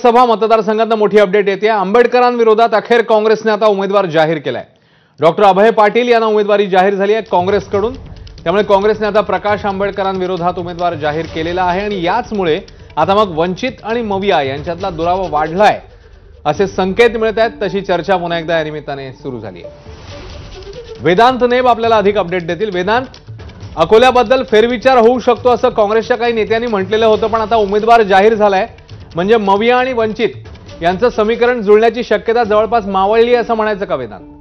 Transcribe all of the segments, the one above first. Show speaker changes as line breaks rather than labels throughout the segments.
लोकसभा मतदारसंघातून मोठी अपडेट येते। आंबेडकरांविरोधात अखेर काँग्रेसने आता उमेदवार जाहीर केलाय। डॉक्टर अभय पाटील यांना उमेदवारी जाहीर झाली आहे काँग्रेसकडून। त्यामुळे काँग्रेसने आता प्रकाश आंबेडकरांविरोधात उमेदवार जाहीर केलेला आहे आणि याचमुळे आता मग वंचित आणि मविया यांच्यातला दुरावा वाढलाय असे संकेत मिळत आहेत। तशी चर्चा पुन्हा एकदा या निमित्ताने सुरू झाली आहे। वेदांत नेब आपल्याला अधिक अपडेट देतील। वेदांत, अकोल्याबद्दल फेरविचार होऊ शकतो असं काँग्रेसच्या काही नेत्यांनी म्हटलेलं होतं, पण आता उमेदवार जाहीर झालाय म्हणजे मविया आणि वंचित यांचं समीकरण जुळण्याची शक्यता जवळपास मावळली असं म्हणायचं का वेदांत?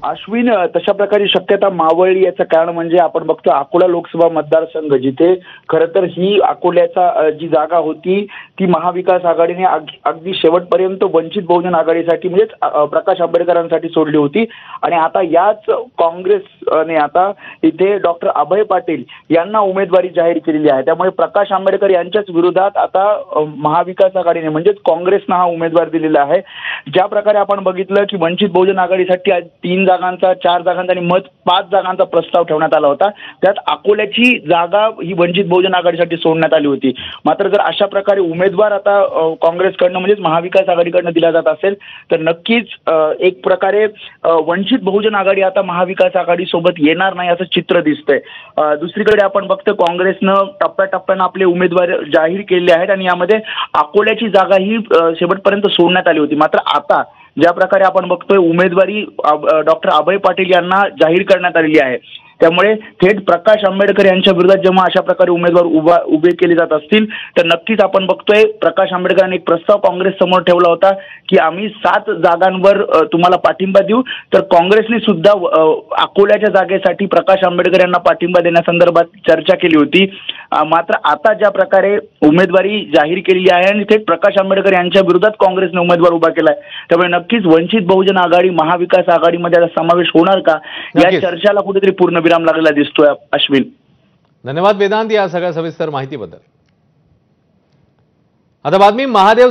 अश्विन, तशा प्रकारे शक्यता मावळली याचं कारण म्हणजे आपण बघतो अकोला लोकसभा मतदारसंघ, जिथे खरं तर ही अकोल्याचा जी जागा होती ती महाविकास आघाडीने अगदी शेवटपर्यंत वंचित बहुजन आघाडीसाठी म्हणजेच प्रकाश आंबेडकरांसाठी सोडली होती। आणि आता याच काँग्रेसने आता इथे डॉक्टर अभय पाटील यांना उमेदवारी जाहीर केलेली आहे। त्यामुळे प्रकाश आंबेडकर यांच्याच विरोधात आता महाविकास आघाडीने म्हणजेच काँग्रेसनं हा उमेदवार दिलेला आहे। ज्या प्रकारे आपण बघितलं की वंचित बहुजन आघाडीसाठी 3 जागांचा, 4 जागांचा आणि 5 जागांचा प्रस्ताव ठेवण्यात आला होता। त्यात अकोल्याची जागा ही वंचित बहुजन आघाडीसाठी सोडण्यात आली होती। मात्र जर अशा प्रकारे उमेदवार आता काँग्रेसकडनं म्हणजेच महाविकास आघाडीकडनं दिला जात असेल तर नक्कीच एक प्रकारे वंचित बहुजन आघाडी आता महाविकास आघाडी सोबत येणार नाही असं चित्र दिसतंय। दुसरीकडे आपण बघतो काँग्रेसनं टप्प्याटप्प्यानं आपले उमेदवार जाहीर केले आहेत आणि यामध्ये अकोल्याची जागा ही शेवटपर्यंत सोडण्यात आली होती। मात्र आता ज्या प्रकारे आपण बघतोय उमेदवारी डॉक्टर अभय पाटील यांना जाहीर करण्यात आलेली आहे, त्यामुळे थेट प्रकाश आंबेडकर यांच्या विरोधात जेव्हा अशा प्रकारे उमेदवार उभे केले जात असतील तर नक्कीच आपण बघतोय प्रकाश आंबेडकरांनी एक प्रस्ताव काँग्रेस समोर ठेवला होता की आम्ही 7 जागांवर तुम्हाला पाठिंबा देऊ। तर काँग्रेसने सुद्धा अकोल्याच्या जागेसाठी प्रकाश आंबेडकर यांना पाठिंबा देण्यासंदर्भात चर्चा केली होती। मात्र आता ज्या प्रकारे उमेदवारी जाहीर केलेली आहे आणि थेट प्रकाश आंबेडकर यांच्या विरोधात काँग्रेसने उमेदवार उभा केलाय, त्यामुळे नक्कीच वंचित बहुजन आघाडी महाविकास आघाडीमध्ये समावेश होणार का या चर्चेला कुठेतरी पूर्णविराम लागलेला दिसतोय। अश्विन,
धन्यवाद वेदांत या सगळ्या सविस्तर माहितीबद्दल। आता बातमी महादेव